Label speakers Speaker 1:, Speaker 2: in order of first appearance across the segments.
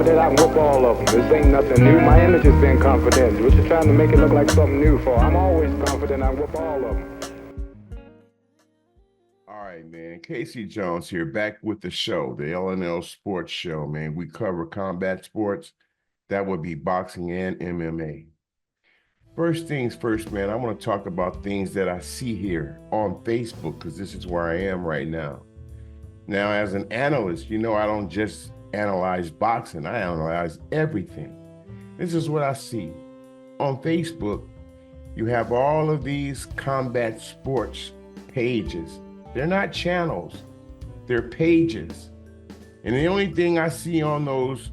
Speaker 1: confident I can whoop all of them. This ain't nothing new. My image has been confident. What you trying to make it look like something new for? I'm always confident I can whoop all of them.
Speaker 2: All right, man. Casey Jones here, back with the show, the L&L Sports Show, man. We cover combat sports. That would be boxing and MMA. First things first, man, I want to talk about things that I see here on Facebook, because this is where I am right now. Now, as an analyst, you know I don't just analyze boxing, I analyze everything. This is what I see. On Facebook, you have all of these combat sports pages. They're not channels, they're pages. And the only thing I see on those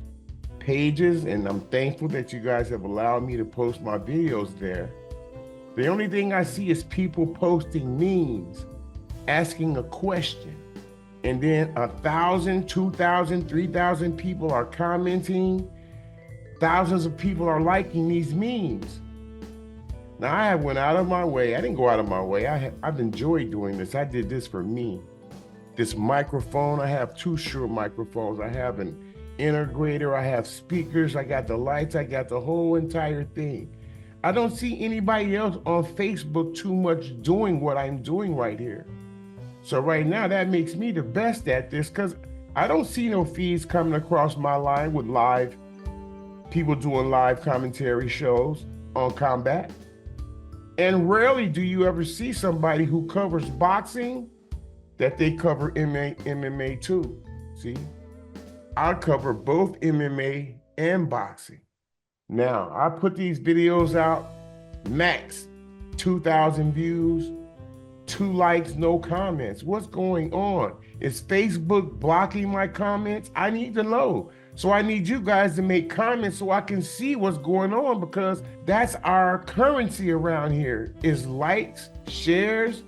Speaker 2: pages, and I'm thankful that you guys have allowed me to post my videos there, the only thing I see is people posting memes, asking a question, and then 1,000, 2,000, 3,000 people are commenting, thousands of people are liking these memes. Now, I went out of my way. I didn't go out of my way. I've enjoyed doing this. I did this for me. This microphone, I have 2 Shure microphones. I have an integrator, I have speakers, I got the lights, I got the whole entire thing. I don't see anybody else on Facebook too much doing what I'm doing right here. So right now, that makes me the best at this, because I don't see no feeds coming across my line with people doing live commentary shows on combat. And rarely do you ever see somebody who covers boxing that they cover MMA too. See, I cover both MMA and boxing. Now, I put these videos out, max 2,000 views, 2 likes, no comments. What's going on? Is Facebook blocking my comments? I need to know. So I need you guys to make comments so I can see what's going on, because that's our currency around here, is likes, shares,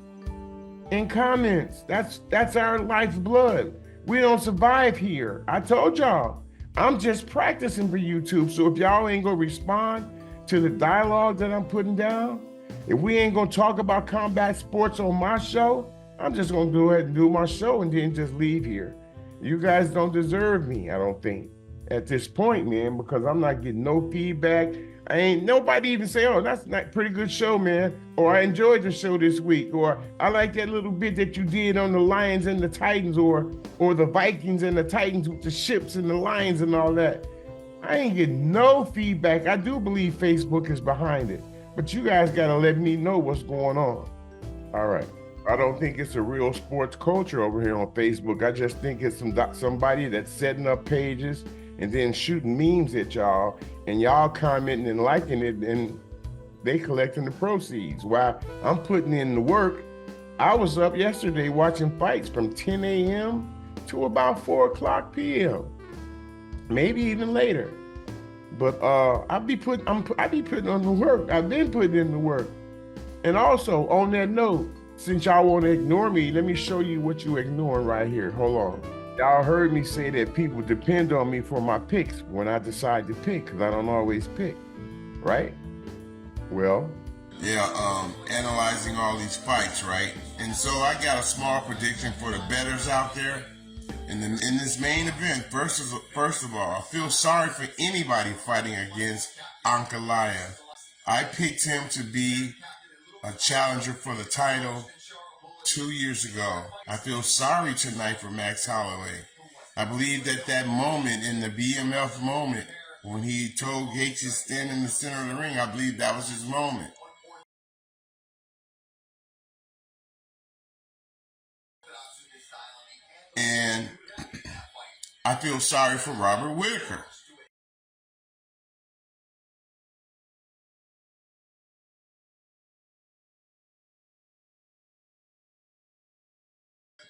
Speaker 2: and comments. That's our lifeblood. We don't survive here. I told y'all, I'm just practicing for YouTube. So if y'all ain't gonna respond to the dialogue that I'm putting down, if we ain't gonna talk about combat sports on my show, I'm just gonna go ahead and do my show and then just leave here. You guys don't deserve me, I don't think, at this point, man, because I'm not getting no feedback. I ain't nobody even say, oh, that's not pretty good show, man. Or I enjoyed the show this week. Or I like that little bit that you did on the Lions and the Titans, or the Vikings and the Titans with the ships and the Lions and all that. I ain't getting no feedback. I do believe Facebook is behind it, but you guys gotta let me know what's going on. All right. I don't think it's a real sports culture over here on Facebook. I just think it's somebody that's setting up pages and then shooting memes at y'all, and y'all commenting and liking it, and they collecting the proceeds. While I'm putting in the work, I was up yesterday watching fights from 10 a.m. to about 4 o'clock p.m., maybe even later. But I be putting on the work. I've been putting in the work. And also, on that note, since y'all want to ignore me, let me show you what you ignoring right here. Hold on. Y'all heard me say that people depend on me for my picks when I decide to pick, because I don't always pick, right? Well,
Speaker 3: yeah, analyzing all these fights, right? And so I got a small prediction for the bettors out there. In this main event, first of all, I feel sorry for anybody fighting against Ankalaev. I picked him to be a challenger for the title 2 years ago. I feel sorry tonight for Max Holloway. I believe that moment in the BMF moment, when he told Gates to stand in the center of the ring, I believe that was his moment. And I feel sorry for Robert Whitaker.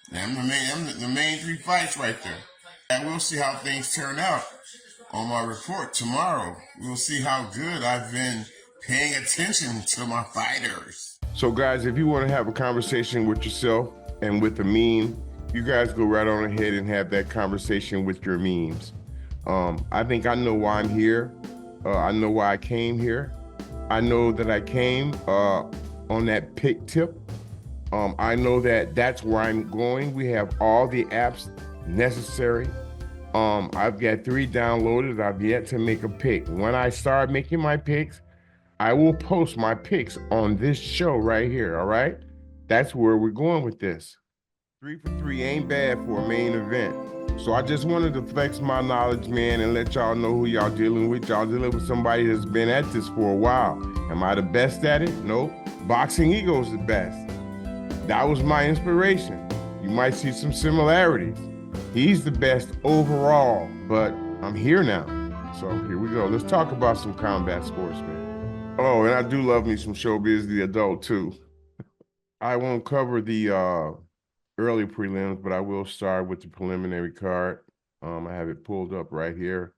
Speaker 3: Them the main 3 fights right there. And we'll see how things turn out on my report tomorrow. We'll see how good I've been paying attention to my fighters.
Speaker 2: So guys, if you want to have a conversation with yourself and with the meme, you guys go right on ahead and have that conversation with your memes. I think I know why I'm here. I know why I came here. I know that I came on that pick tip. I know that that's where I'm going. We have all the apps necessary I've got 3 downloaded. I've yet to make a pick. When I start making my picks, I will post my picks on this show right here. All right. That's where we're going with this. 3 for 3 ain't bad for a main event. So I just wanted to flex my knowledge, man, and let y'all know who y'all dealing with. Y'all dealing with somebody that's been at this for a while. Am I the best at it? Nope. Boxing Ego's the best. That was my inspiration. You might see some similarities. He's the best overall, but I'm here now. So here we go. Let's talk about some combat sports, man. Oh, and I do love me some Showbiz the Adult too. I won't cover the early prelims, but I will start with the preliminary card. I have it pulled up right here.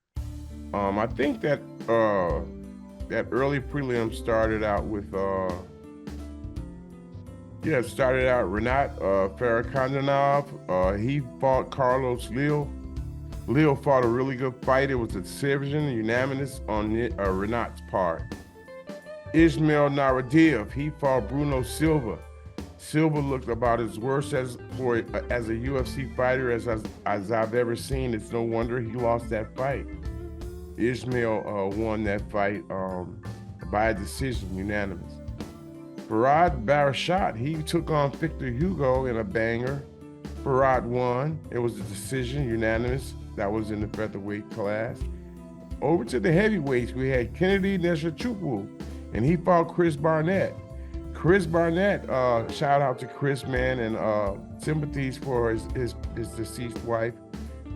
Speaker 2: I think that that early prelim started out with Renat Farrakhandanov. He fought Carlos Leo. Leo fought a really good fight. It was a decision, unanimous on Renat's part. Ismail Naradiev, he fought Bruno Silva. Silva looked about as worse as a UFC fighter as I've ever seen. It's no wonder he lost that fight. Ismail won that fight by a decision, unanimous. Farad Barashat, he took on Victor Hugo in a banger. Farad won. It was a decision, unanimous. That was in the featherweight class. Over to the heavyweights, we had Kennedy Nzechukwu, and he fought Chris Barnett. Chris Barnett, shout out to Chris, man, and sympathies for his deceased wife.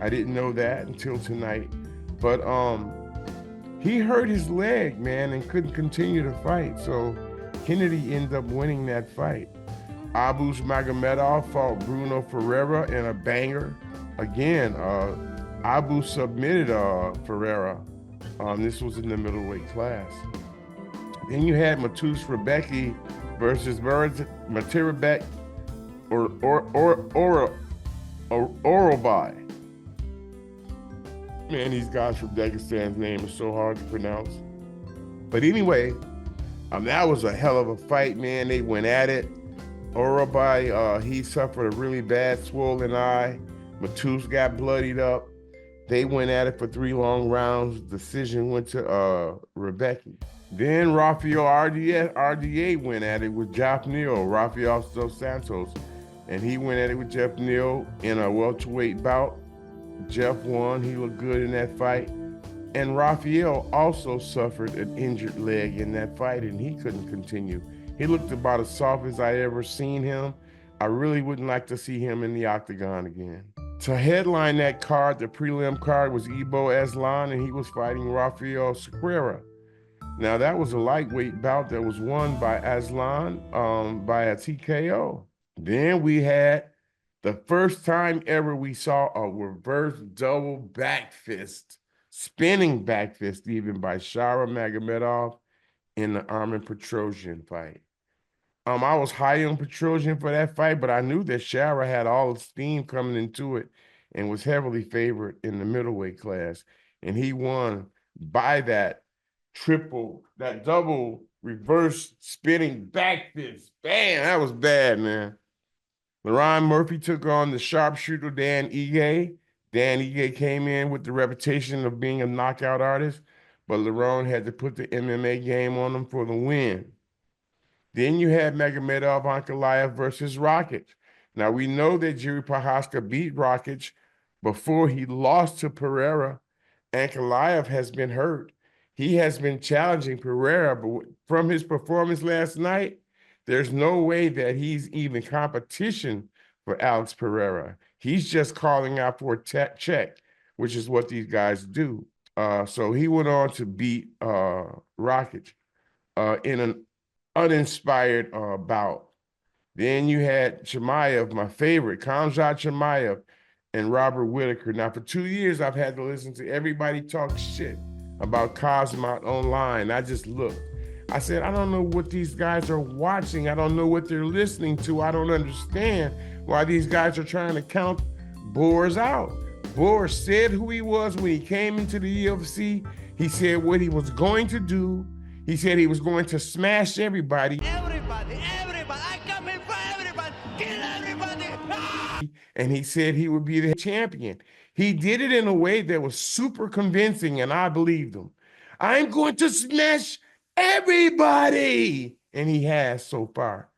Speaker 2: I didn't know that until tonight. But he hurt his leg, man, and couldn't continue to fight. So Kennedy ended up winning that fight. Abus Magomedov fought Bruno Ferreira in a banger. Again, Abu submitted Ferreira. This was in the middleweight class. Then you had Matus Rebecki versus Matirabek Orobai. Man, these guys from Dagestan's name is so hard to pronounce. But anyway, that was a hell of a fight, man. They went at it. Orobai, he suffered a really bad swollen eye. Matus got bloodied up. They went at it for 3 long rounds. Decision went to Rebecki. Then Rafael RDA went at it with Jeff Neal, Rafael dos Santos, and he went at it with Jeff Neal in a welterweight bout. Jeff won. He looked good in that fight. And Rafael also suffered an injured leg in that fight, and he couldn't continue. He looked about as soft as I ever seen him. I really wouldn't like to see him in the octagon again. To headline that card, the prelim card, was Ibo Aslan, and he was fighting Rafael Sequeira. Now, that was a lightweight bout that was won by Aslan by a TKO. Then we had the first time ever we saw a reverse double back fist, spinning back fist even, by Shara Magomedov in the Armin Petrosyan fight. I was high on Petrosyan for that fight, but I knew that Shara had all the steam coming into it and was heavily favored in the middleweight class. And he won by that double reverse spinning back fist. Bam, that was bad, man. Leron Murphy took on the sharpshooter Dan Ige. Dan Ige came in with the reputation of being a knockout artist, but Leron had to put the MMA game on him for the win. Then you had Magomedov Ankalaev versus Rakic. Now, we know that Jiri Prochazka beat Rakic before he lost to Pereira. Ankalaev has been hurt. He has been challenging Pereira, but from his performance last night, there's no way that he's even competition for Alex Pereira. He's just calling out for a check, which is what these guys do. So he went on to beat Rakic in an uninspired bout. Then you had Chimaev, my favorite, Khamzat Chimaev, and Robert Whitaker. Now, for 2 years, I've had to listen to everybody talk shit about Khamzat online. I just looked. I said, I don't know what these guys are watching. I don't know what they're listening to. I don't understand why these guys are trying to count Boers out. Boer said who he was when he came into the UFC. He said what he was going to do. He said he was going to smash everybody. Everybody. I come in for everybody. Kill everybody. And he said he would be the champion. He did it in a way that was super convincing, and I believed him. I'm going to smash everybody. And he has so far.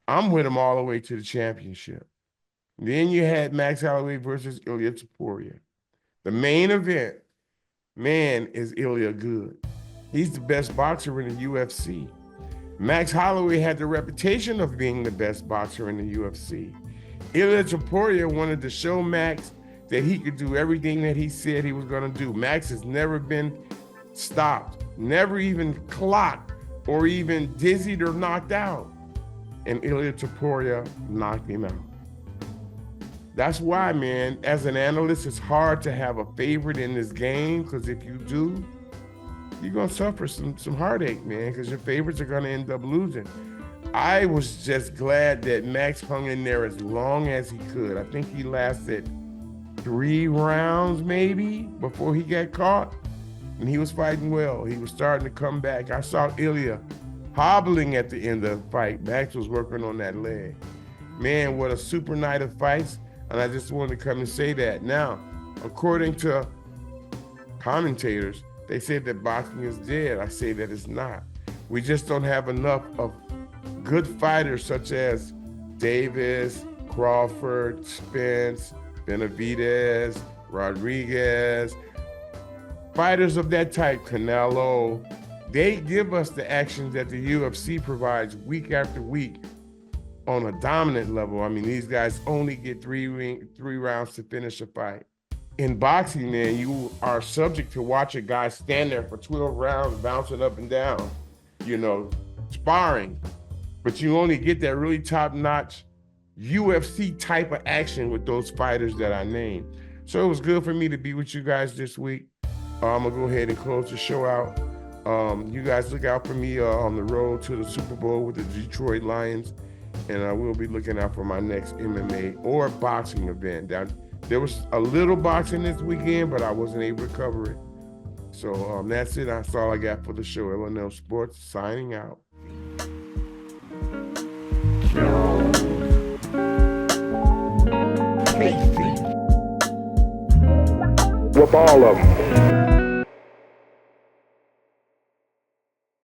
Speaker 2: I'm with him all the way to the championship. Then you had Max Holloway versus Ilya Topuria. The main event, man, is Ilya good. He's the best boxer in the UFC. Max Holloway had the reputation of being the best boxer in the UFC. Ilya Topuria wanted to show Max that he could do everything that he said he was going to do. Max has never been stopped, never even clocked or even dizzied or knocked out. And Ilya Topuria knocked him out. That's why, man, as an analyst, it's hard to have a favorite in this game, because if you do, you're going to suffer some heartache, man, because your favorites are going to end up losing. I was just glad that Max hung in there as long as he could. I think he lasted 3 rounds maybe before he got caught, and he was fighting well. He was starting to come back. I saw Ilya hobbling at the end of the fight. Max was working on that leg. Man, what a super night of fights. And I just wanted to come and say that. Now, according to commentators, they said that boxing is dead. I say that it's not. We just don't have enough of good fighters such as Davis, Crawford, Spence, Benavidez, Rodriguez. Fighters of that type, Canelo, they give us the action that the UFC provides week after week on a dominant level. I mean, these guys only get three rounds to finish a fight. In boxing, man, you are subject to watch a guy stand there for 12 rounds, bouncing up and down, sparring. But you only get that really top-notch UFC type of action with those fighters that I named. So it was good for me to be with you guys this week. I'm going to go ahead and close the show out. You guys look out for me on the road to the Super Bowl with the Detroit Lions. And I will be looking out for my next MMA or boxing event. There was a little boxing this weekend, but I wasn't able to cover it. So that's it. That's all I got for the show. L&L Sports signing out.
Speaker 1: Whoop all of them.